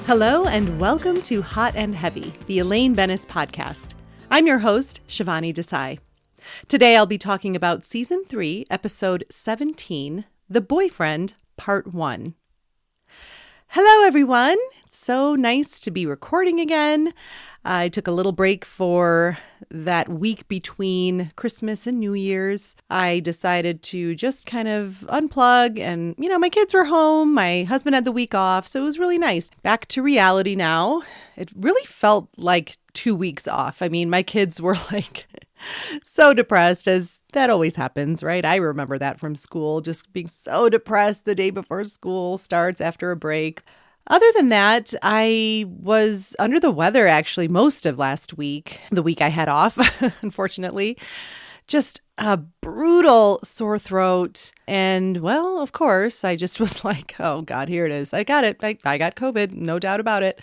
Hello and welcome to Hot and Heavy, the Elaine Bennis podcast. I'm your host, Shivani Desai. Today I'll be talking about Season 3, Episode 17, The Boyfriend, Part 1. Hello everyone! It's so nice to be recording again. I took a little break for that week between Christmas and New Year's. I decided to just kind of unplug and, my kids were home. My husband had the week off, so it was really nice. Back to reality now. It really felt like 2 weeks off. I mean, my kids were so depressed, as that always happens, right? I remember that from school, just being so depressed the day before school starts after a break. Other than that, I was under the weather actually most of last week, the week I had off, unfortunately. Just a brutal sore throat. And well, of course, I just was like, oh God, here it is. I got it. I got COVID, no doubt about it.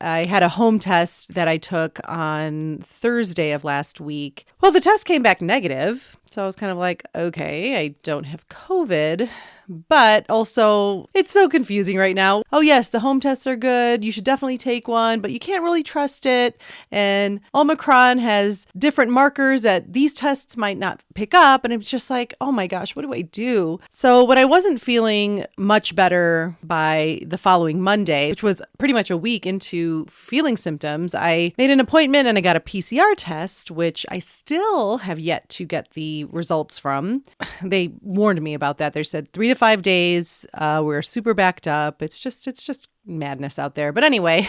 I had a home test that I took on Thursday of last week. Well, the test came back negative. So I was kind of like, okay, I don't have COVID. But also, it's so confusing right now. Oh yes, the home tests are good. You should definitely take one, but you can't really trust it. And Omicron has different markers that these tests might not pick up. And it's just like, oh my gosh, what do I do? So when I wasn't feeling much better by the following Monday, which was pretty much a week into feeling symptoms, I made an appointment and I got a PCR test, which I still have yet to get the results from. They warned me about that. They said 3 to 5 days. We're super backed up. It's just madness out there. But anyway,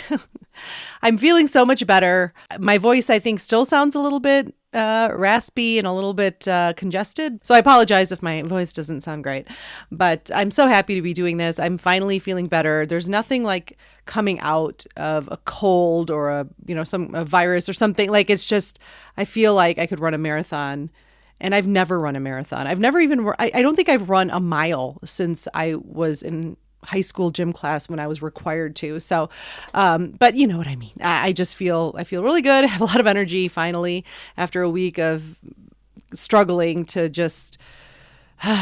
I'm feeling so much better. My voice, I think, still sounds a little bit raspy and a little bit congested. So I apologize if my voice doesn't sound great. But I'm so happy to be doing this. I'm finally feeling better. There's nothing like coming out of a cold or a virus or something. Like, it's just, I feel like I could run a marathon. And I've never run a marathon. I've never even, I don't think I've run a mile since I was in high school gym class when I was required to. So, but you know what I mean. I feel really good. I have a lot of energy finally after a week of struggling to just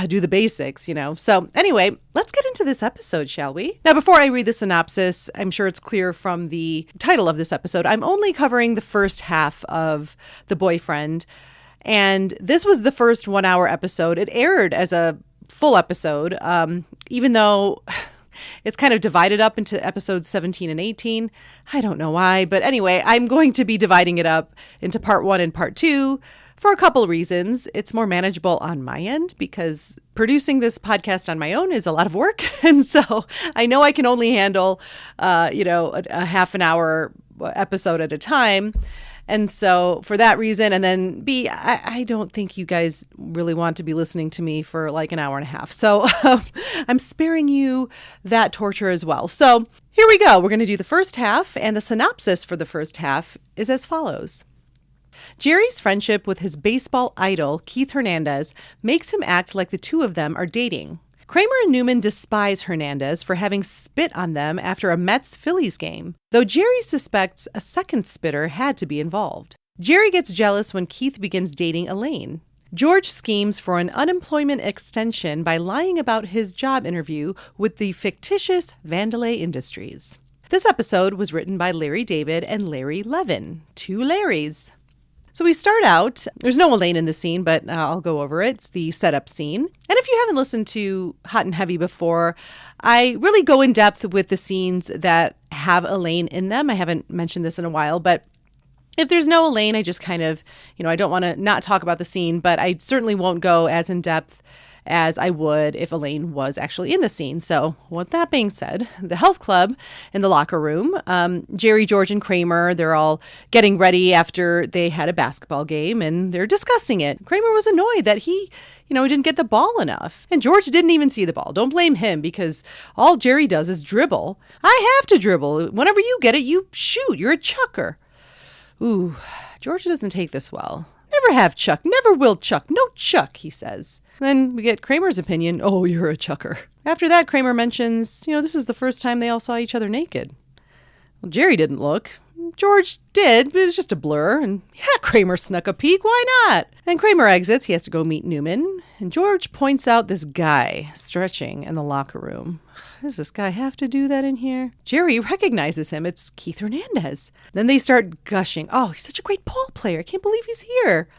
do the basics, So anyway, let's get into this episode, shall we? Now, before I read the synopsis, I'm sure it's clear from the title of this episode, I'm only covering the first half of The Boyfriend. And this was the first 1 hour episode. It aired as a full episode, even though it's kind of divided up into episodes 17 and 18. I don't know why, but anyway, I'm going to be dividing it up into part 1 and part 2 for a couple reasons. It's more manageable on my end because producing this podcast on my own is a lot of work. And so I know I can only handle, a half an hour episode at a time. And so for that reason, and then B, I don't think you guys really want to be listening to me for like an hour and a half. So I'm sparing you that torture as well. So here we go. We're going to do the first half, and the synopsis for the first half is as follows. Jerry's friendship with his baseball idol, Keith Hernandez, makes him act like the two of them are dating. Kramer and Newman despise Hernandez for having spit on them after a Mets-Phillies game, though Jerry suspects a second spitter had to be involved. Jerry gets jealous when Keith begins dating Elaine. George schemes for an unemployment extension by lying about his job interview with the fictitious Vandalay Industries. This episode was written by Larry David and Larry Levin, two Larrys. So we start out, there's no Elaine in the scene, but I'll go over it. It's the setup scene. And if you haven't listened to Hot and Heavy before, I really go in depth with the scenes that have Elaine in them. I haven't mentioned this in a while, but if there's no Elaine, I just kind of, I don't want to not talk about the scene, but I certainly won't go as in depth as I would if Elaine was actually in the scene. So with that being said, the health club in the locker room, Jerry, George, and Kramer, they're all getting ready after they had a basketball game and they're discussing it. Kramer was annoyed that he didn't get the ball enough. And George didn't even see the ball. Don't blame him because all Jerry does is dribble. I have to dribble. Whenever you get it, you shoot. You're a chucker. Ooh, George doesn't take this well. Never have Chuck, never will Chuck, no Chuck, he says. Then we get Kramer's opinion, oh, you're a chucker. After that, Kramer mentions, this is the first time they all saw each other naked. Well, Jerry didn't look. George did, but it was just a blur. And yeah, Kramer snuck a peek. Why not? And Kramer exits. He has to go meet Newman. And George points out this guy stretching in the locker room. Does this guy have to do that in here? Jerry recognizes him. It's Keith Hernandez. Then they start gushing. Oh, he's such a great ball player. I can't believe he's here.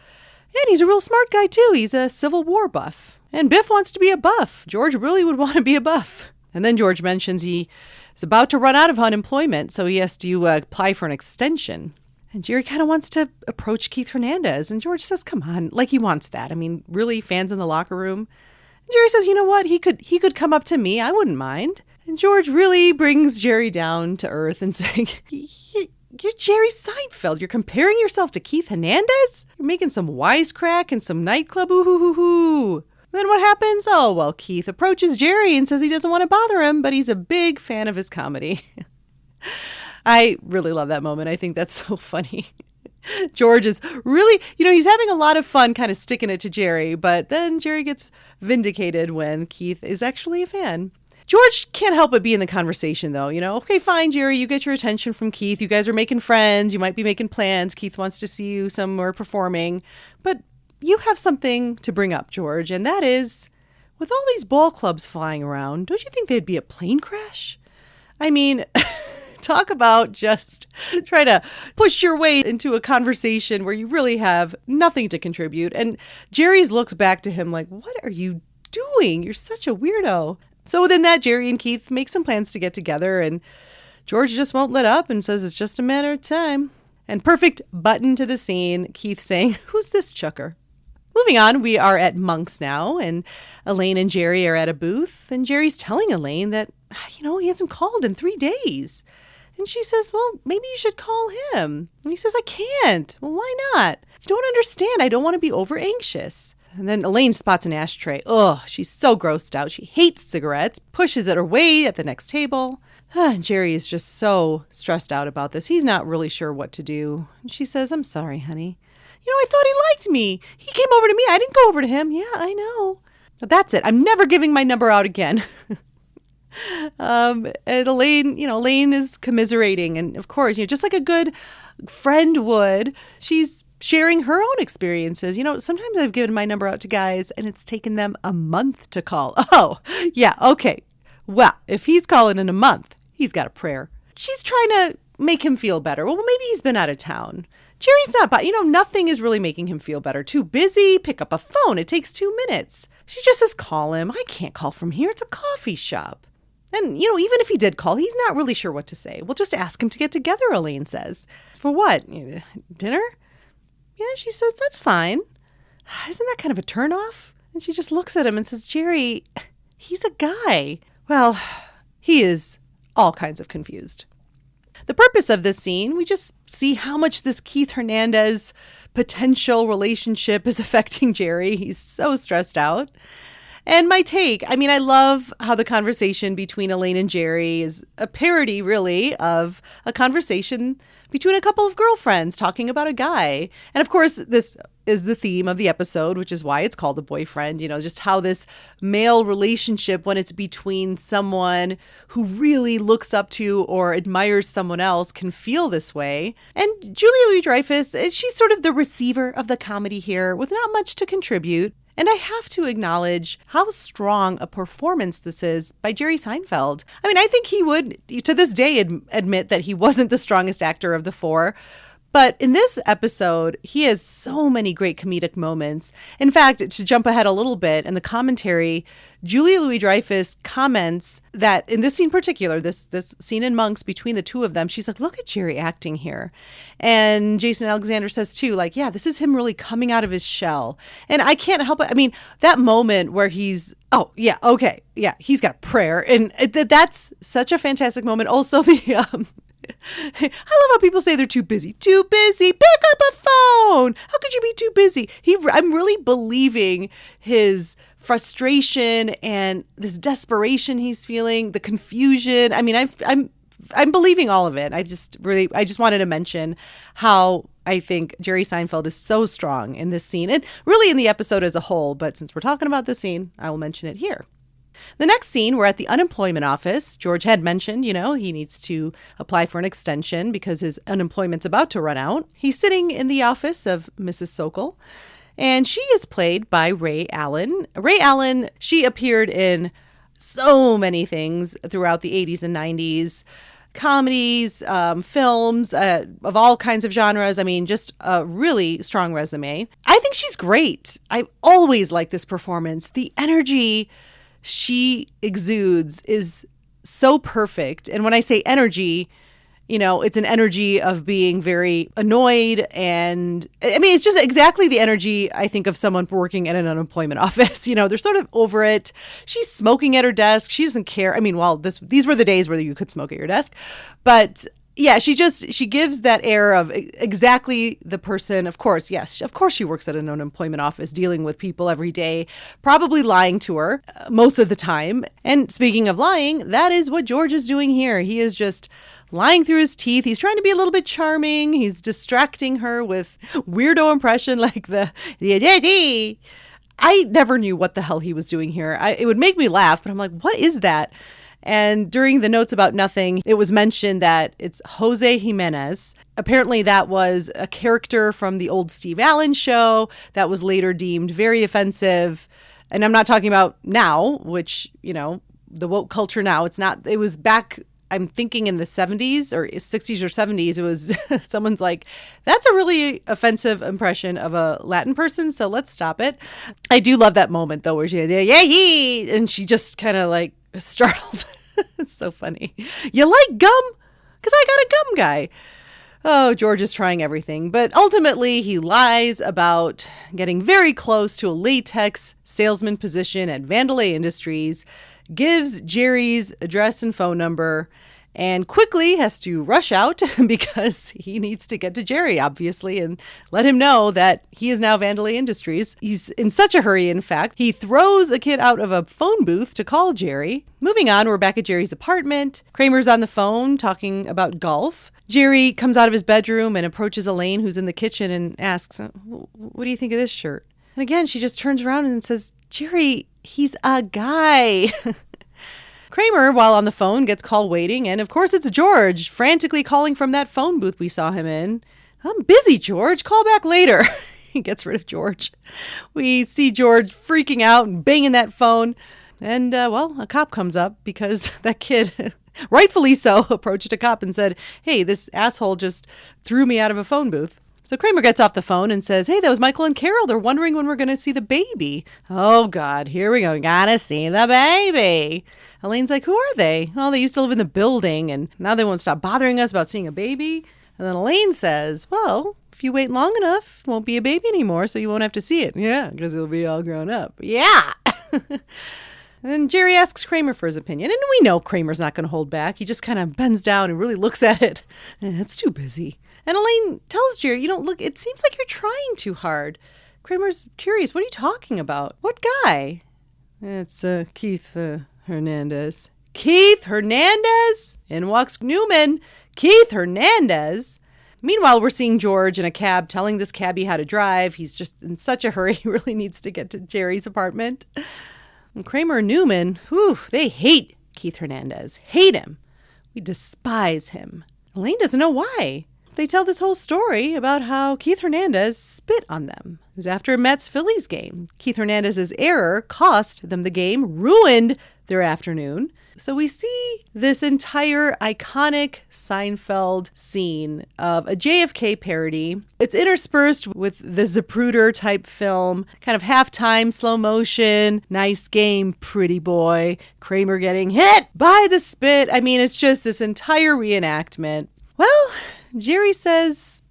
And he's a real smart guy, too. He's a Civil War buff. And Biff wants to be a buff. George really would want to be a buff. And then George mentions he is about to run out of unemployment, so he has to apply for an extension. And Jerry kind of wants to approach Keith Hernandez. And George says, come on, like he wants that. I mean, really, fans in the locker room? And Jerry says, you know what? He could come up to me. I wouldn't mind. And George really brings Jerry down to earth and saying, you're Jerry Seinfeld. You're comparing yourself to Keith Hernandez? You're making some wisecrack in some nightclub. Ooh-hoo-hoo-hoo. Then what happens? Oh, well, Keith approaches Jerry and says he doesn't want to bother him, but he's a big fan of his comedy. I really love that moment. I think that's so funny. George is really, he's having a lot of fun kind of sticking it to Jerry, but then Jerry gets vindicated when Keith is actually a fan. George can't help but be in the conversation, though. Okay, fine, Jerry, you get your attention from Keith. You guys are making friends. You might be making plans. Keith wants to see you somewhere performing. But you have something to bring up, George, and that is, with all these ball clubs flying around, don't you think there'd be a plane crash? I mean, talk about just try to push your way into a conversation where you really have nothing to contribute. And Jerry's looks back to him like, what are you doing? You're such a weirdo. So within that, Jerry and Keith make some plans to get together, and George just won't let up and says it's just a matter of time. And perfect button to the scene, Keith saying, who's this chucker? Moving on, we are at Monk's now, and Elaine and Jerry are at a booth, and Jerry's telling Elaine that, he hasn't called in 3 days. And she says, well, maybe you should call him. And he says, I can't. Well, why not? You don't understand. I don't want to be over anxious. And then Elaine spots an ashtray. Ugh, she's so grossed out. She hates cigarettes, pushes it away at the next table. Jerry is just so stressed out about this. He's not really sure what to do. And she says, I'm sorry, honey. I thought he liked me. He came over to me. I didn't go over to him. Yeah, I know. But that's it. I'm never giving my number out again. And Elaine is commiserating. And of course, just like a good friend would, she's sharing her own experiences. Sometimes I've given my number out to guys and it's taken them a month to call. Oh, yeah. Okay. Well, if he's calling in a month, he's got a prayer. She's trying to make him feel better. Well, maybe he's been out of town. Jerry's not, but nothing is really making him feel better. Too busy, pick up a phone. It takes 2 minutes. She just says, call him. I can't call from here. It's a coffee shop. And, even if he did call, he's not really sure what to say. Well, just ask him to get together, Elaine says. For what? Dinner? Yeah, she says, that's fine. Isn't that kind of a turnoff? And she just looks at him and says, Jerry, he's a guy. Well, he is all kinds of confused. The purpose of this scene, we just see how much this Keith Hernandez potential relationship is affecting Jerry. He's so stressed out. And my take, I love how the conversation between Elaine and Jerry is a parody, really, of a conversation between a couple of girlfriends talking about a guy. And of course, this is the theme of the episode, which is why it's called The Boyfriend, just how this male relationship, when it's between someone who really looks up to or admires someone else, can feel this way. And Julia Louis-Dreyfus, she's sort of the receiver of the comedy here with not much to contribute. And I have to acknowledge how strong a performance this is by Jerry Seinfeld. I think he would, to this day, admit that he wasn't the strongest actor of the four. But in this episode, he has so many great comedic moments. In fact, to jump ahead a little bit, in the commentary, Julia Louis-Dreyfus comments that in this scene in particular, this scene in Monks between the two of them, she's like, look at Jerry acting here. And Jason Alexander says too, like, yeah, this is him really coming out of his shell. And I can't help it. That moment where he's, oh, yeah, okay, yeah, he's got a prayer. And that's such a fantastic moment. Also, I love how people say they're too busy. Too busy. Pick up a phone. How could you be too busy? I'm really believing his frustration and this desperation he's feeling, the confusion. I'm believing all of it. I just wanted to mention how I think Jerry Seinfeld is so strong in this scene and really in the episode as a whole. But since we're talking about the scene, I will mention it here. The next scene, we're at the unemployment office. George had mentioned, he needs to apply for an extension because his unemployment's about to run out. He's sitting in the office of Mrs. Sokol, And she is played by Ray Allen. Ray Allen, she appeared in so many things throughout the 80s and 90s. Comedies, films of all kinds of genres. I mean, just a really strong resume. I think she's great. I always like this performance. The energy she exudes is so perfect. And when I say energy, it's an energy of being very annoyed. And I mean, it's just exactly the energy, I think, of someone working at an unemployment office. They're sort of over it. She's smoking at her desk. She doesn't care. I mean, these were the days where you could smoke at your desk. But yeah, she gives that air of exactly the person. Of course, yes. Of course she works at an unemployment office dealing with people every day, probably lying to her most of the time. And speaking of lying, that is what George is doing here. He is just lying through his teeth. He's trying to be a little bit charming. He's distracting her with weirdo impression like the I never knew what the hell he was doing here. It would make me laugh, but I'm like, what is that? And during the notes about nothing, it was mentioned that it's Jose Jimenez. Apparently that was a character from the old Steve Allen show that was later deemed very offensive. And I'm not talking about now, which, the woke culture now. It was back, I'm thinking in the 70s or 60s or 70s, it was someone's like, that's a really offensive impression of a Latin person, so let's stop it. I do love that moment, though, where and she just kind of like startled. It's so funny. You like gum? Because I got a gum guy. Oh, George is trying everything. But ultimately, he lies about getting very close to a latex salesman position at Vandelay Industries, gives Jerry's address and phone number, and quickly has to rush out because he needs to get to Jerry, obviously, and let him know that he is now Vandelay Industries. He's in such a hurry, in fact, he throws a kid out of a phone booth to call Jerry. Moving on, we're back at Jerry's apartment. Kramer's on the phone talking about golf. Jerry comes out of his bedroom and approaches Elaine, who's in the kitchen, and asks, what do you think of this shirt? And again, she just turns around and says, Jerry, he's a guy. Kramer, while on the phone, gets call waiting, and of course it's George, frantically calling from that phone booth we saw him in. I'm busy, George. Call back later. He gets rid of George. We see George freaking out and banging that phone. And, a cop comes up because that kid, rightfully so, approached a cop and said, hey, this asshole just threw me out of a phone booth. So Kramer gets off the phone and says, hey, that was Michael and Carol. They're wondering when we're going to see the baby. Oh, God, here we go. Gotta see the baby. Elaine's like, who are they? Oh, they used to live in the building, and now they won't stop bothering us about seeing a baby. And then Elaine says, well, if you wait long enough, it won't be a baby anymore, so you won't have to see it. Yeah, because it'll be all grown up. Yeah. And then Jerry asks Kramer for his opinion, and we know Kramer's not going to hold back. He just kind of bends down and really looks at it. It's too busy. And Elaine tells Jerry, look, it seems like you're trying too hard. Kramer's curious. What are you talking about? What guy? It's Keith Hernandez. Keith Hernandez? In walks Newman. Keith Hernandez? Meanwhile, we're seeing George in a cab telling this cabbie how to drive. He's just in such a hurry. He really needs to get to Jerry's apartment. And Kramer and Newman, they hate Keith Hernandez. Hate him. We despise him. Elaine doesn't know why. They tell this whole story about how Keith Hernandez spit on them. It was after a Mets-Phillies game. Keith Hernandez's error cost them the game, ruined their afternoon. So we see this entire iconic Seinfeld scene of a JFK parody. It's interspersed with the Zapruder type film, kind of halftime, slow motion, nice game, pretty boy, Kramer getting hit by the spit. I mean, it's just this entire reenactment. Well, Jerry says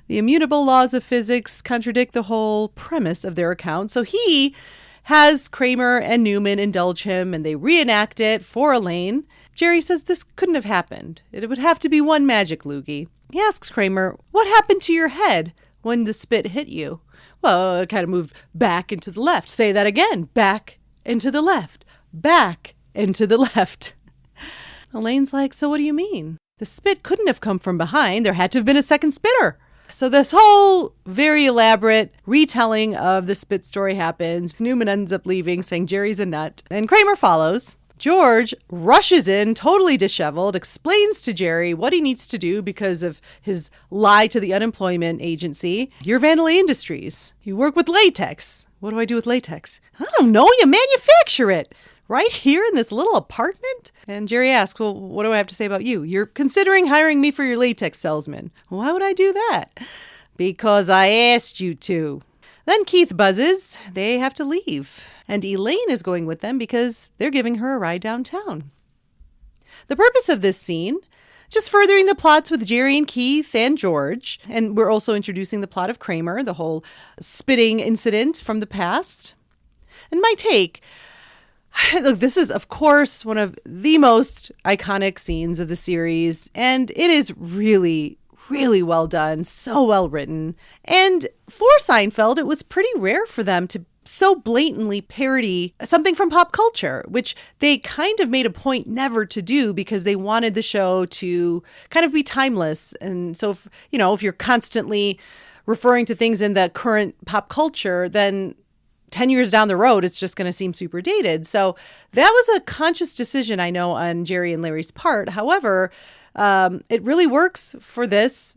the immutable laws of physics contradict the whole premise of their account. So he has Kramer and Newman indulge him, and they reenact it for Elaine. Jerry says this couldn't have happened. It would have to be one magic loogie. He asks Kramer, what happened to your head when the spit hit you? Well, it kind of moved back and to the left. Say that again. Back and to the left. Back and to the left. Elaine's like, so what do you mean? The spit couldn't have come from behind. There had to have been a second spitter. So this whole very elaborate retelling of the spit story happens. Newman ends up leaving, saying Jerry's a nut. And Kramer follows. George rushes in, totally disheveled, explains to Jerry what he needs to do because of his lie to the unemployment agency. You're Vandalay Industries. You work with latex. What do I do with latex? I don't know. You manufacture it right here in this little apartment? And Jerry asks, well, what do I have to say about you? You're considering hiring me for your latex salesman. Why would I do that? Because I asked you to. Then Keith buzzes. They have to leave. And Elaine is going with them because they're giving her a ride downtown. The purpose of this scene, just furthering the plots with Jerry and Keith and George. And we're also introducing the plot of Kramer, the whole spitting incident from the past. And my take, look, this is, of course, one of the most iconic scenes of the series. And it is really, really well done, so well written. And for Seinfeld, it was pretty rare for them to so blatantly parody something from pop culture, which they kind of made a point never to do because they wanted the show to kind of be timeless. And so, if you're constantly referring to things in the current pop culture, then 10 years down the road, it's just going to seem super dated. So that was a conscious decision, I know, on Jerry and Larry's part. However, it really works for this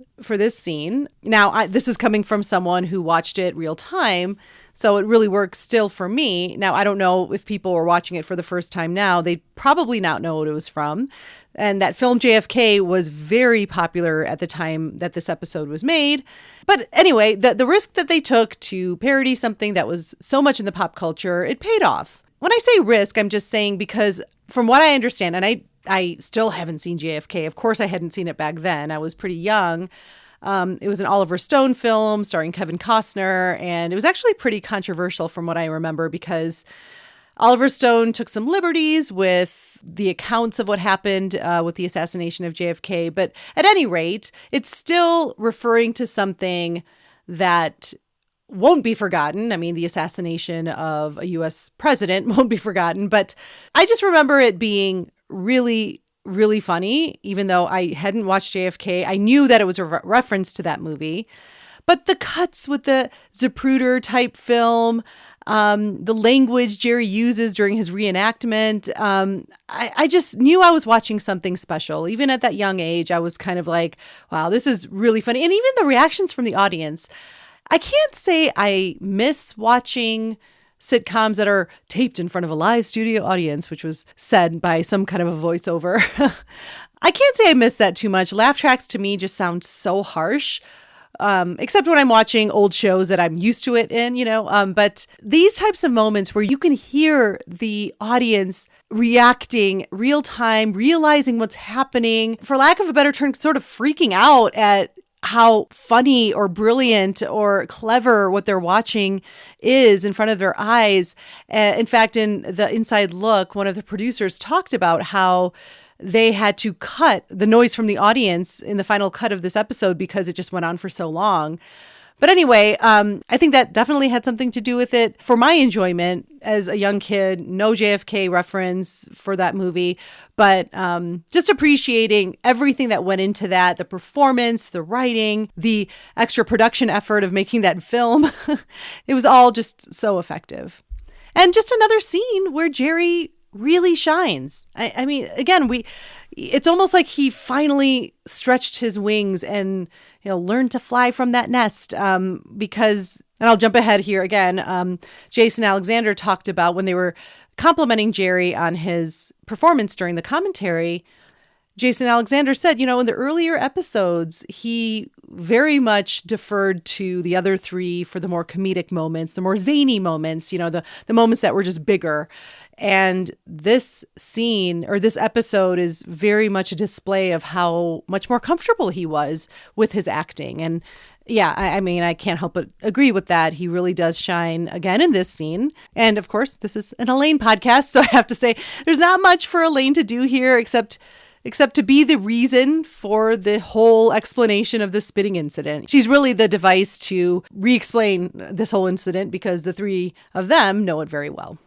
scene. Now, this is coming from someone who watched it real time, so it really works still for me. Now, I don't know if people were watching it for the first time now. They'd probably not know what it was from. And that film JFK was very popular at the time that this episode was made. But anyway, the risk that they took to parody something that was so much in the pop culture, it paid off. When I say risk, I'm just saying because from what I understand, and I still haven't seen JFK. Of course, I hadn't seen it back then. I was pretty young. It was an Oliver Stone film starring Kevin Costner, and it was actually pretty controversial from what I remember because Oliver Stone took some liberties with the accounts of what happened with the assassination of JFK. But at any rate, it's still referring to something that won't be forgotten. I mean, the assassination of a U.S. president won't be forgotten. But I just remember it being really, really funny, even though I hadn't watched JFK. I knew that it was a reference to that movie. But the cuts with the Zapruder type film, the language Jerry uses during his reenactment, I just knew I was watching something special. Even at that young age, I was kind of like, wow, this is really funny. And even the reactions from the audience. I can't say I miss watching sitcoms that are taped in front of a live studio audience, which was said by some kind of a voiceover. I can't say I miss that too much. Laugh tracks to me just sound so harsh, except when I'm watching old shows that I'm used to it in, but these types of moments where you can hear the audience reacting real time, realizing what's happening, for lack of a better term, sort of freaking out at how funny or brilliant or clever what they're watching is in front of their eyes. In fact, in the Inside Look, one of the producers talked about how they had to cut the noise from the audience in the final cut of this episode because it just went on for so long. But anyway, I think that definitely had something to do with it. For my enjoyment as a young kid, no JFK reference for that movie, but just appreciating everything that went into that, the performance, the writing, the extra production effort of making that film. It was all just so effective. And just another scene where Jerry really shines. I mean, again, it's almost like he finally stretched his wings and learned to fly from that nest because, and I'll jump ahead here again, Jason Alexander talked about when they were complimenting Jerry on his performance during the commentary. Jason Alexander said, in the earlier episodes, he very much deferred to the other three for the more comedic moments, the more zany moments, the moments that were just bigger. And this scene or this episode is very much a display of how much more comfortable he was with his acting. And yeah, I mean, I can't help but agree with that. He really does shine again in this scene. And of course, this is an Elaine podcast, so I have to say there's not much for Elaine to do here except to be the reason for the whole explanation of the spitting incident. She's really the device to re-explain this whole incident because the three of them know it very well.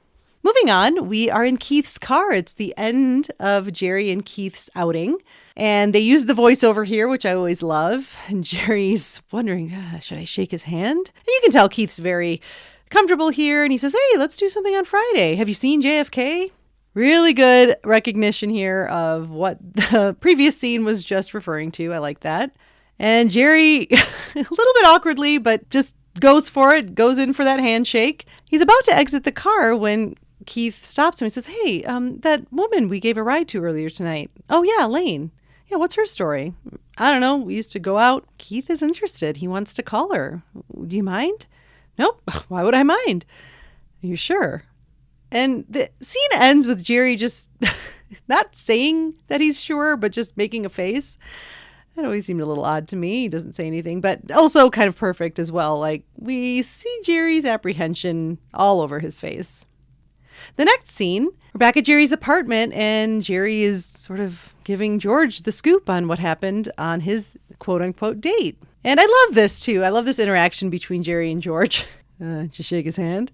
Moving on, we are in Keith's car. It's the end of Jerry and Keith's outing. And they use the voiceover here, which I always love. And Jerry's wondering, should I shake his hand? And you can tell Keith's very comfortable here. And he says, hey, let's do something on Friday. Have you seen JFK? Really good recognition here of what the previous scene was just referring to. I like that. And Jerry, a little bit awkwardly, but just goes for it, goes in for that handshake. He's about to exit the car when Keith stops him and says, hey, that woman we gave a ride to earlier tonight. Oh, yeah, Elaine. Yeah, what's her story? I don't know. We used to go out. Keith is interested. He wants to call her. Do you mind? Nope. Why would I mind? Are you sure? And the scene ends with Jerry just not saying that he's sure, but just making a face. That always seemed a little odd to me. He doesn't say anything, but also kind of perfect as well. Like, we see Jerry's apprehension all over his face. The next scene, we're back at Jerry's apartment, and Jerry is sort of giving George the scoop on what happened on his quote-unquote date. And I love this, too. I love this interaction between Jerry and George. Just shake his hand.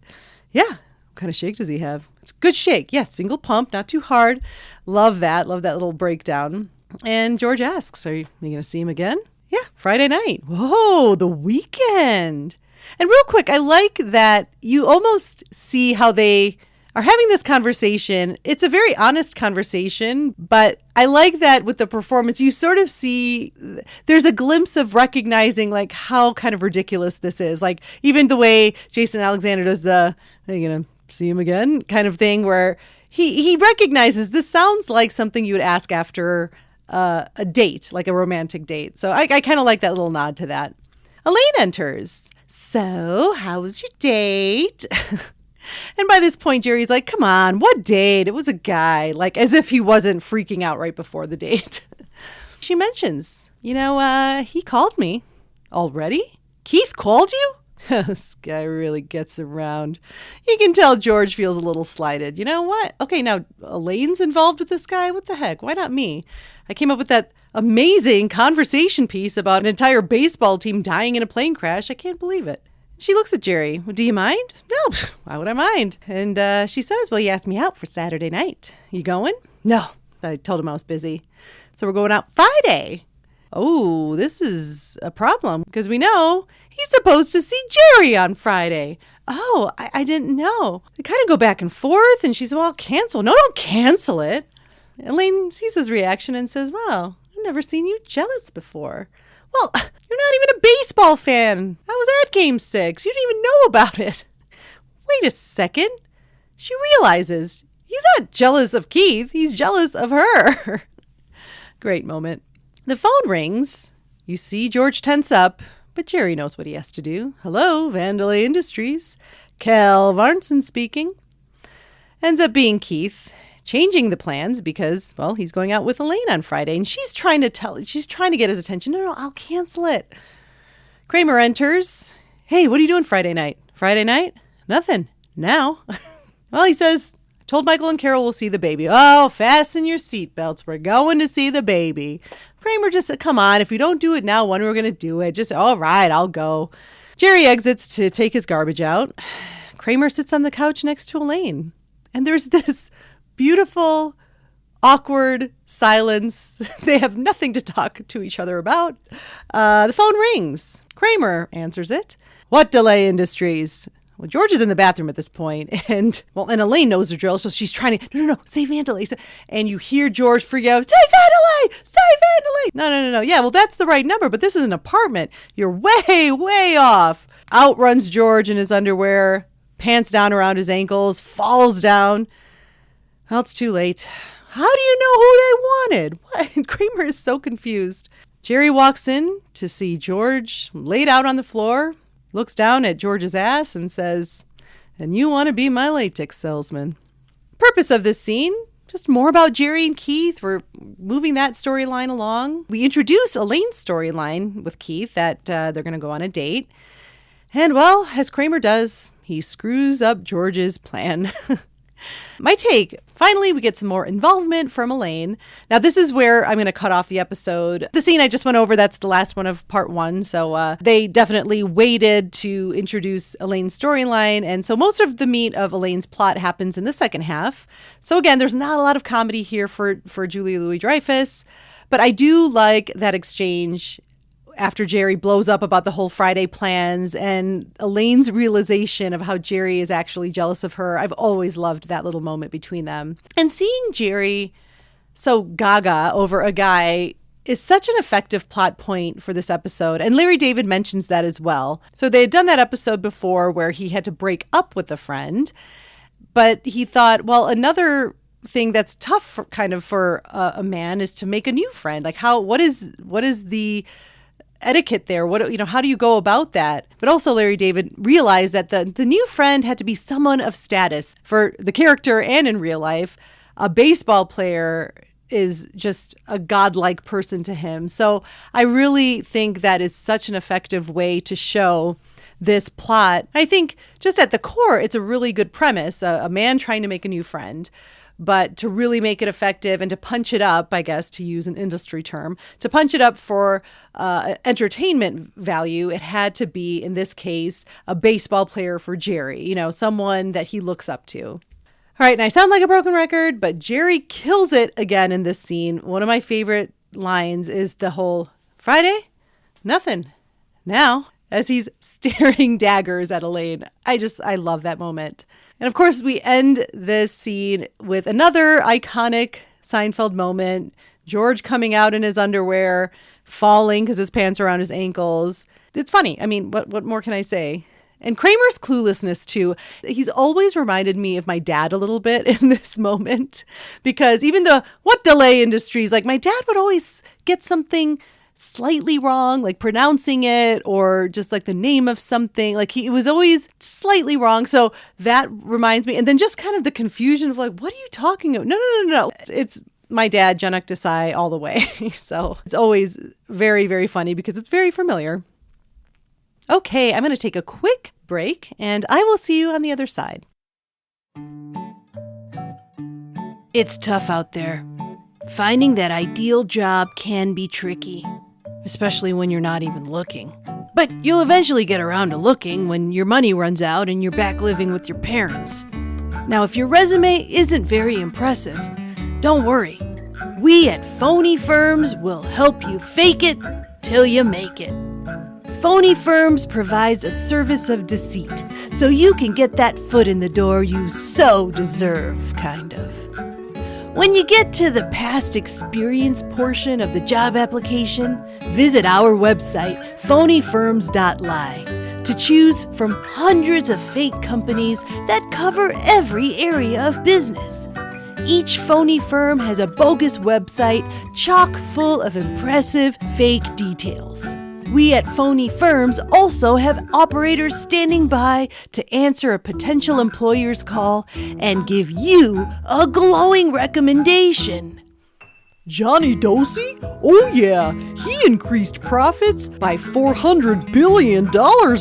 Yeah. What kind of shake does he have? It's a good shake. Yes, single pump, not too hard. Love that. Love that little breakdown. And George asks, are you going to see him again? Yeah, Friday night. Whoa, the weekend. And real quick, I like that you almost see how they are having this conversation. It's a very honest conversation, but I like that with the performance, you sort of see there's a glimpse of recognizing like how kind of ridiculous this is. Like even the way Jason Alexander does the, are you going to see him again kind of thing where he recognizes this sounds like something you would ask after a date, like a romantic date. So I kind of like that little nod to that. Elaine enters. So how was your date? And by this point, Jerry's like, come on, what date? It was a guy, like as if he wasn't freaking out right before the date. She mentions, he called me. Already? Keith called you? This guy really gets around. You can tell George feels a little slighted. You know what? Okay, now Elaine's involved with this guy. What the heck? Why not me? I came up with that amazing conversation piece about an entire baseball team dying in a plane crash. I can't believe it. She looks at Jerry. Do you mind? No, why would I mind? And she says, well, he asked me out for Saturday night. You going? No, I told him I was busy. So we're going out Friday. Oh, this is a problem because we know he's supposed to see Jerry on Friday. Oh, I didn't know. They kind of go back and forth and she said, well, I'll cancel. No, don't cancel it. Elaine sees his reaction and says, well, I've never seen you jealous before. Well, you're not even a baseball fan. I was at Game 6. You didn't even know about it. Wait a second. She realizes he's not jealous of Keith. He's jealous of her. Great moment. The phone rings. You see George tense up, but Jerry knows what he has to do. Hello, Vandalay Industries. Cal Varnson speaking. Ends up being Keith. Changing the plans because, well, he's going out with Elaine on Friday and she's trying to get his attention. No, I'll cancel it. Kramer enters. Hey, what are you doing Friday night? Friday night? Nothing. Now. Well, he says, I told Michael and Carol we'll see the baby. Oh, fasten your seatbelts. We're going to see the baby. Kramer just said, come on, if we don't do it now, when we're going to do it? Just, all right, I'll go. Jerry exits to take his garbage out. Kramer sits on the couch next to Elaine. And there's this beautiful, awkward silence. They have nothing to talk to each other about. The phone rings. Kramer answers it. What Delay Industries? Well, George is in the bathroom at this point, and Elaine knows the drill, so she's trying to, no, say Vandalay. And you hear George freak out, say Vandalay, say Vandalay. No. Yeah, well, that's the right number, but this is an apartment. You're way, way off. Out runs George in his underwear, pants down around his ankles, falls down. Well, it's too late. How do you know who they wanted? What? Kramer is so confused. Jerry walks in to see George laid out on the floor, looks down at George's ass and says, and you want to be my latex salesman. Purpose of this scene, just more about Jerry and Keith. We're moving that storyline along. We introduce Elaine's storyline with Keith that they're going to go on a date. And well, as Kramer does, he screws up George's plan. My take, finally, we get some more involvement from Elaine. Now, this is where I'm going to cut off the episode. The scene I just went over, that's the last one of part 1. So they definitely waited to introduce Elaine's storyline. And so most of the meat of Elaine's plot happens in the second half. So again, there's not a lot of comedy here for Julia Louis-Dreyfus. But I do like that exchange after Jerry blows up about the whole Friday plans and Elaine's realization of how Jerry is actually jealous of her. I've always loved that little moment between them. And seeing Jerry so gaga over a guy is such an effective plot point for this episode. And Larry David mentions that as well. So they had done that episode before where he had to break up with a friend, but he thought, well, another thing that's tough for a man is to make a new friend. Like what is the etiquette there? How do you go about that? But also Larry David realized that the new friend had to be someone of status for the character and in real life. A baseball player is just a godlike person to him. So I really think that is such an effective way to show this plot. I think just at the core, it's a really good premise, a man trying to make a new friend. But to really make it effective and to punch it up, I guess, to use an industry term, to punch it up for entertainment value, it had to be, in this case, a baseball player for Jerry, someone that he looks up to. All right, and I sound like a broken record, but Jerry kills it again in this scene. One of my favorite lines is the whole, Friday? Nothing. Now, as he's staring daggers at Elaine. I love that moment. And of course, we end this scene with another iconic Seinfeld moment. George coming out in his underwear, falling because his pants are around his ankles. It's funny. I mean, what more can I say? And Kramer's cluelessness, too. He's always reminded me of my dad a little bit in this moment. Because even the what delay industries, like my dad would always get something slightly wrong, like pronouncing it or just like the name of something. Like it was always slightly wrong. So that reminds me. And then just kind of the confusion of like, what are you talking about? No. It's my dad, Janak Desai, all the way. So it's always very, very funny because it's very familiar. Okay, I'm going to take a quick break and I will see you on the other side. It's tough out there. Finding that ideal job can be tricky, especially when you're not even looking. But you'll eventually get around to looking when your money runs out and you're back living with your parents. Now, if your resume isn't very impressive, don't worry. We at Phony Firms will help you fake it till you make it. Phony Firms provides a service of deceit, so you can get that foot in the door you so deserve, kind of. When you get to the past experience portion of the job application, visit our website, phonyfirms.lie, to choose from hundreds of fake companies that cover every area of business. Each phony firm has a bogus website chock full of impressive fake details. We at Phony Firms also have operators standing by to answer a potential employer's call and give you a glowing recommendation. Johnny Dosey? Oh yeah, he increased profits by $400 billion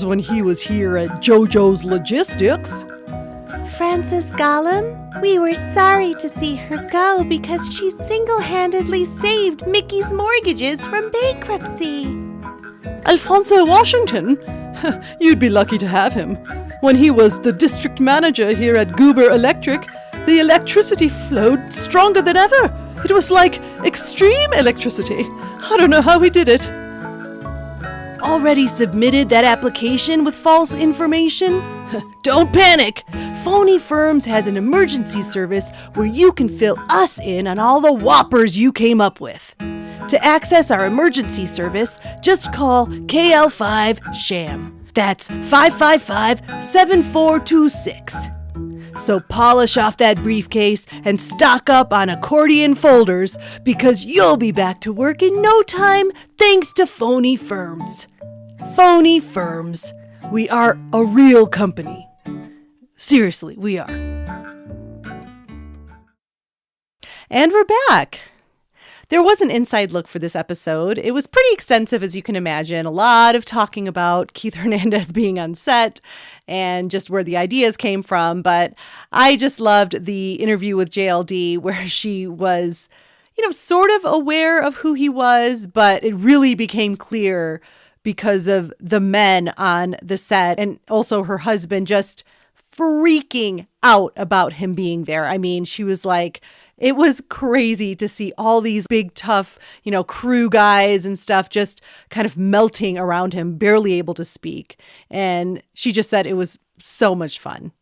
when he was here at JoJo's Logistics. Frances Gollum? We were sorry to see her go because she single-handedly saved Mickey's mortgages from bankruptcy. Alphonso Washington? You'd be lucky to have him. When he was the district manager here at Goober Electric, the electricity flowed stronger than ever. It was like extreme electricity. I don't know how he did it. Already submitted that application with false information? Don't panic! Phony Firms has an emergency service where you can fill us in on all the whoppers you came up with. To access our emergency service, just call KL5-SHAM. That's 555-7426. So polish off that briefcase and stock up on accordion folders because you'll be back to work in no time thanks to Phony Firms. Phony Firms. We are a real company. Seriously, we are. And we're back. There was an inside look for this episode. It was pretty extensive, as you can imagine. A lot of talking about Keith Hernandez being on set and just where the ideas came from. But I just loved the interview with JLD where she was, sort of aware of who he was, but it really became clear because of the men on the set and also her husband just freaking out about him being there. I mean, she was like, It was crazy to see all these big, tough, crew guys and stuff just kind of melting around him, barely able to speak. And she just said it was so much fun.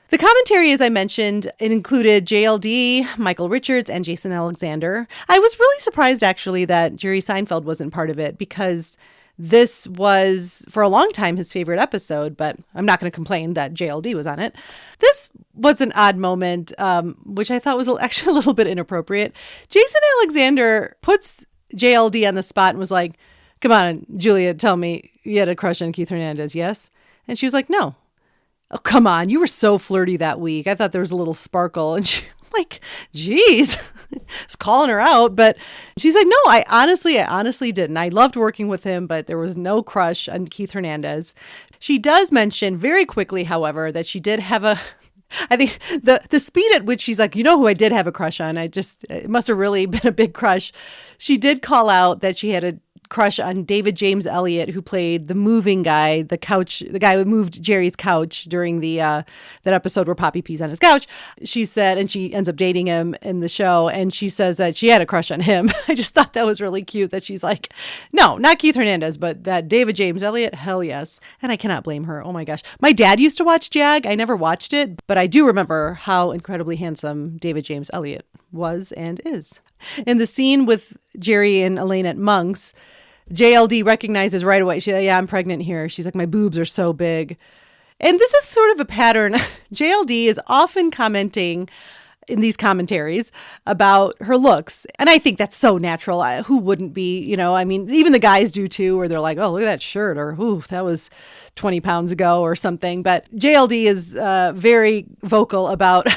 The commentary, as I mentioned, it included JLD, Michael Richards, and Jason Alexander. I was really surprised, actually, that Jerry Seinfeld wasn't part of it because this was, for a long time, his favorite episode, but I'm not going to complain that JLD was on it. This was an odd moment, which I thought was actually a little bit inappropriate. Jason Alexander puts JLD on the spot and was like, "Come on, Julia, tell me you had a crush on Keith Hernandez, yes?" And she was like, "No." "Oh, come on. You were so flirty that week. I thought there was a little sparkle." And she like, geez, it's calling her out. But she's like, "No, I honestly didn't. I loved working with him, but there was no crush on Keith Hernandez." She does mention very quickly, however, that she did have I think the speed at which she's like, who I did have a crush on. It must have really been a big crush. She did call out that she had a crush on David James Elliott, who played the moving guy, the guy who moved Jerry's couch during that episode where Poppy pees on his couch. She said, and she ends up dating him in the show, and she says that she had a crush on him. I just thought that was really cute that she's like, no, not Keith Hernandez, but that David James Elliott, hell yes. And I cannot blame her. Oh my gosh. My dad used to watch JAG. I never watched it, but I do remember how incredibly handsome David James Elliott was and is. In the scene with Jerry and Elaine at Monk's, JLD recognizes right away. She's like, "Yeah, I'm pregnant here." She's like, "My boobs are so big." And this is sort of a pattern. JLD is often commenting in these commentaries about her looks. And I think that's so natural. Who wouldn't be, even the guys do too, where they're like, "Oh, look at that shirt," or "Ooh, that was 20 pounds ago," or something. But JLD is very vocal about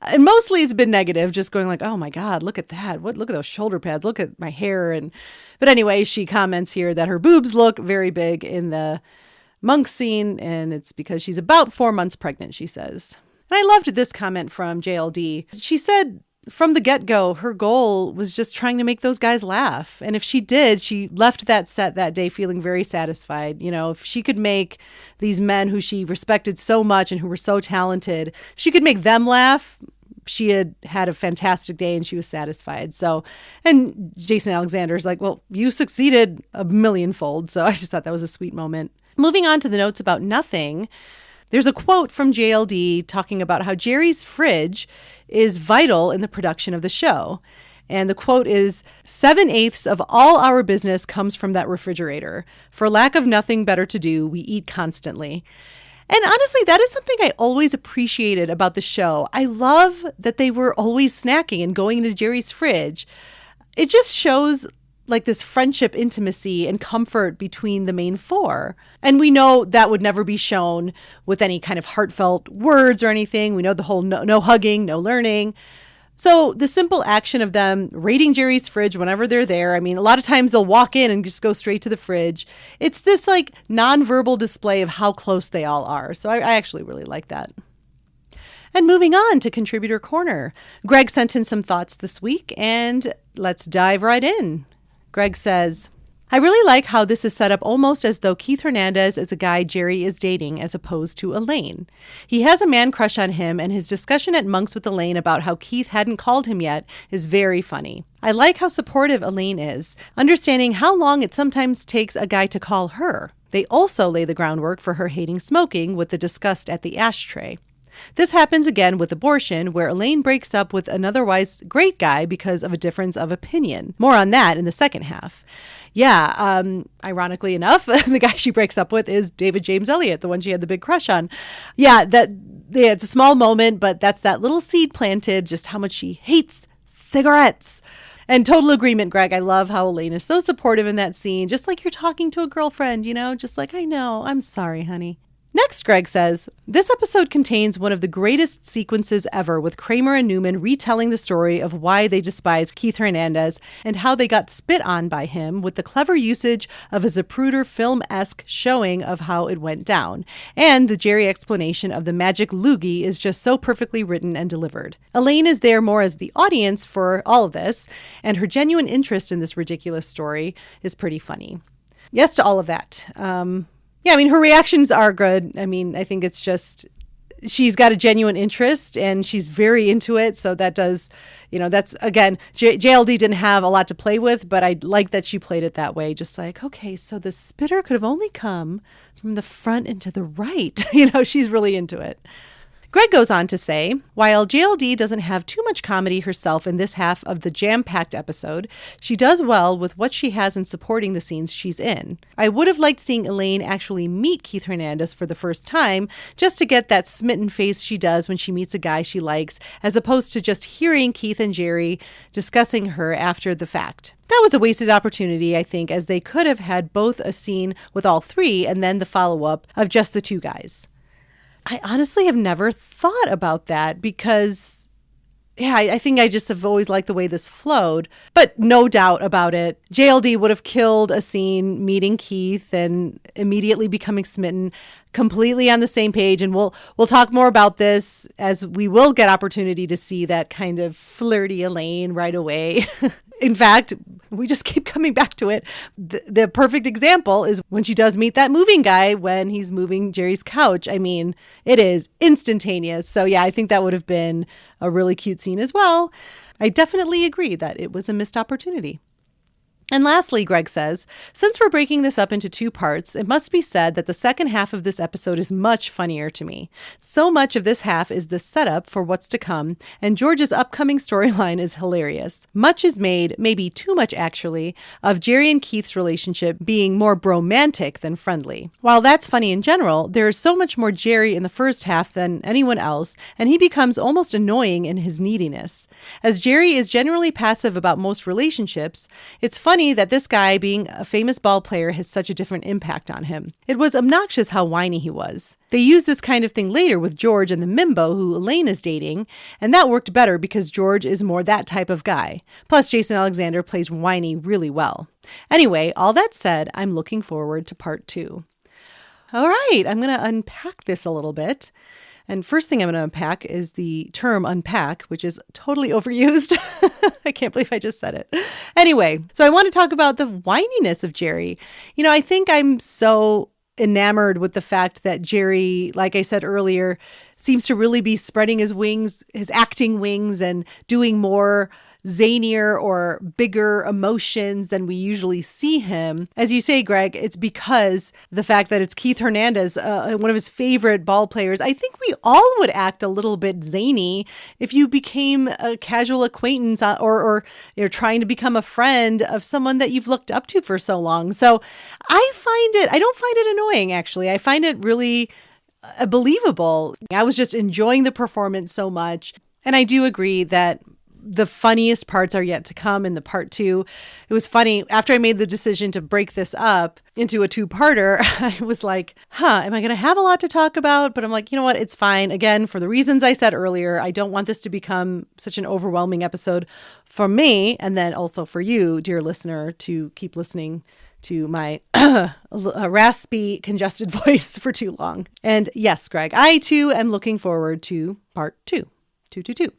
and mostly it's been negative, just going like, "Oh my God, look at that. Look at those shoulder pads. Look at my hair." But anyway, she comments here that her boobs look very big in the Monk scene, and it's because she's about 4 months pregnant, she says. And I loved this comment from JLD. She said from the get-go, her goal was just trying to make those guys laugh. And if she did, she left that set that day feeling very satisfied. If she could make these men who she respected so much and who were so talented, she could make them laugh. She had a fantastic day and she was satisfied. So, and Jason Alexander's like, "Well, you succeeded a millionfold." So I just thought that was a sweet moment. Moving on to the notes about nothing. There's a quote from JLD talking about how Jerry's fridge is vital in the production of the show. And the quote is, "7/8 of all our business comes from that refrigerator. For lack of nothing better to do, we eat constantly." And honestly, that is something I always appreciated about the show. I love that they were always snacking and going into Jerry's fridge. It just shows like this friendship, intimacy, and comfort between the main four. And we know that would never be shown with any kind of heartfelt words or anything. We know the whole no hugging, no learning. So the simple action of them raiding Jerry's fridge whenever they're there, a lot of times they'll walk in and just go straight to the fridge. It's this like nonverbal display of how close they all are. So I actually really like that. And moving on to Contributor Corner. Greg sent in some thoughts this week, and let's dive right in. Greg says, "I really like how this is set up almost as though Keith Hernandez is a guy Jerry is dating as opposed to Elaine. He has a man crush on him, and his discussion at Monk's with Elaine about how Keith hadn't called him yet is very funny. I like how supportive Elaine is, understanding how long it sometimes takes a guy to call her. They also lay the groundwork for her hating smoking with the disgust at the ashtray. This happens again with abortion, where Elaine breaks up with an otherwise great guy because of a difference of opinion. More on that in the second half. Yeah, ironically enough, the guy she breaks up with is David James Elliott, the one she had the big crush on. Yeah, it's a small moment, but that's that little seed planted, just how much she hates cigarettes. And total agreement, Greg. I love how Elaine is so supportive in that scene, just like you're talking to a girlfriend, just like, "I know, I'm sorry, honey." Next, Greg says, "This episode contains one of the greatest sequences ever, with Kramer and Newman retelling the story of why they despise Keith Hernandez and how they got spit on by him, with the clever usage of a Zapruder film-esque showing of how it went down. And the Jerry explanation of the magic loogie is just so perfectly written and delivered. Elaine is there more as the audience for all of this, and her genuine interest in this ridiculous story is pretty funny." Yes to all of that. Yeah, her reactions are good. I think it's just, she's got a genuine interest and she's very into it. So that does, that's, again, JLD didn't have a lot to play with, but I like that she played it that way. Just like, okay, so the spitter could have only come from the front and to the right. She's really into it. Greg goes on to say, while JLD doesn't have too much comedy herself in this half of the jam-packed episode, she does well with what she has in supporting the scenes she's in. I would have liked seeing Elaine actually meet Keith Hernandez for the first time, just to get that smitten face she does when she meets a guy she likes, as opposed to just hearing Keith and Jerry discussing her after the fact. That was a wasted opportunity, I think, as they could have had both a scene with all three and then the follow-up of just the two guys. I honestly have never thought about that because, I think I just have always liked the way this flowed. But no doubt about it, JLD would have killed a scene meeting Keith and immediately becoming smitten, completely on the same page. And we'll talk more about this as we will get opportunity to see that kind of flirty Elaine right away. In fact, we just keep coming back to it. The perfect example is when she does meet that moving guy when he's moving Jerry's couch. I mean, it is instantaneous. So yeah, I think that would have been a really cute scene as well. I definitely agree that it was a missed opportunity. And lastly, Greg says, since we're breaking this up into two parts, it must be said that the second half of this episode is much funnier to me. So much of this half is the setup for what's to come, and George's upcoming storyline is hilarious. Much is made, maybe too much actually, of Jerry and Keith's relationship being more bromantic than friendly. While that's funny in general, there is so much more Jerry in the first half than anyone else, and he becomes almost annoying in his neediness. As Jerry is generally passive about most relationships, it's funny that this guy, being a famous ball player, has such a different impact on him. It was obnoxious how whiny he was. They used this kind of thing later with George and the Mimbo who Elaine is dating, and that worked better because George is more that type of guy. Plus, Jason Alexander plays whiny really well. Anyway, all that said, I'm looking forward to part 2. All right, I'm going to unpack this a little bit. And first thing I'm going to unpack is the term unpack, which is totally overused. I can't believe I just said it. Anyway, so I want to talk about the whininess of Jerry. I think I'm so enamored with the fact that Jerry, like I said earlier, seems to really be spreading his wings, his acting wings, and doing more zanier or bigger emotions than we usually see him. As you say, Greg, it's because the fact that it's Keith Hernandez, one of his favorite ball players. I think we all would act a little bit zany if you became a casual acquaintance or you're trying to become a friend of someone that you've looked up to for so long. So I don't find it annoying, actually. I find it really believable. I was just enjoying the performance so much. And I do agree that the funniest parts are yet to come in the part 2. It was funny. After I made the decision to break this up into a 2-parter, I was like, am I going to have a lot to talk about? But I'm like, you know what? It's fine. Again, for the reasons I said earlier, I don't want this to become such an overwhelming episode for me. And then also for you, dear listener, to keep listening to my raspy, congested voice for too long. And yes, Greg, I too am looking forward to part 2. 222.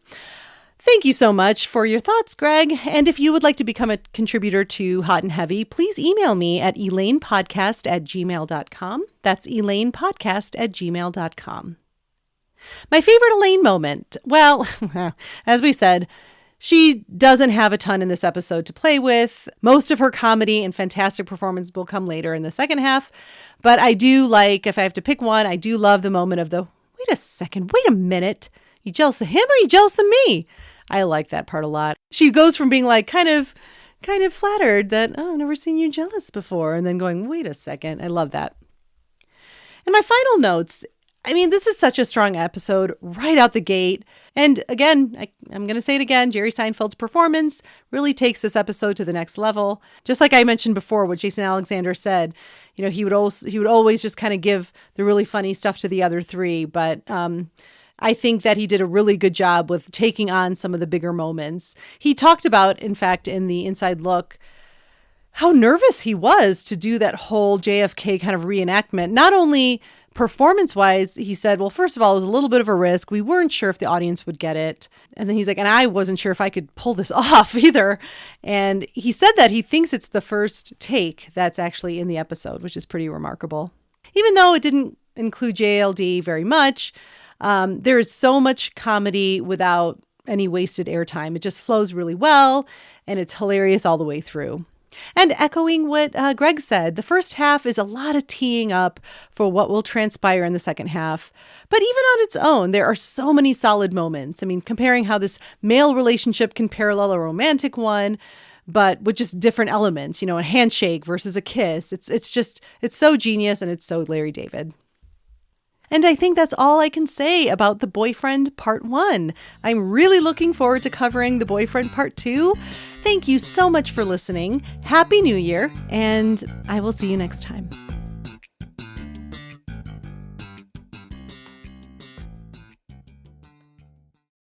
Thank you so much for your thoughts, Greg. And if you would like to become a contributor to Hot and Heavy, please email me at elainepodcast@gmail.com. That's elainepodcast@gmail.com. My favorite Elaine moment. Well, as we said, she doesn't have a ton in this episode to play with. Most of her comedy and fantastic performance will come later in the second half. But I do like, if I have to pick one, I do love the moment of the, wait a second, wait a minute. You jealous of him or you jealous of me? I like that part a lot. She goes from being like kind of flattered that, oh, I've never seen you jealous before. And then going, wait a second. I love that. And my final notes. I mean, this is such a strong episode right out the gate. And again, I'm going to say it again, Jerry Seinfeld's performance really takes this episode to the next level. Just like I mentioned before, what Jason Alexander said, he would always just kind of give the really funny stuff to the other three. But I think that he did a really good job with taking on some of the bigger moments. He talked about, in fact, in the Inside Look, how nervous he was to do that whole JFK kind of reenactment. Not only performance-wise, he said, well, first of all, it was a little bit of a risk. We weren't sure if the audience would get it. And then he's like, and I wasn't sure if I could pull this off either. And he said that he thinks it's the first take that's actually in the episode, which is pretty remarkable. Even though it didn't include JLD very much, There is so much comedy without any wasted airtime. It just flows really well, and it's hilarious all the way through. And echoing what Greg said, the first half is a lot of teeing up for what will transpire in the second half. But even on its own, there are so many solid moments. I mean, comparing how this male relationship can parallel a romantic one, but with just different elements, a handshake versus a kiss. It's so genius, and it's so Larry David. And I think that's all I can say about The Boyfriend Part 1. I'm really looking forward to covering The Boyfriend Part 2. Thank you so much for listening. Happy New Year, and I will see you next time.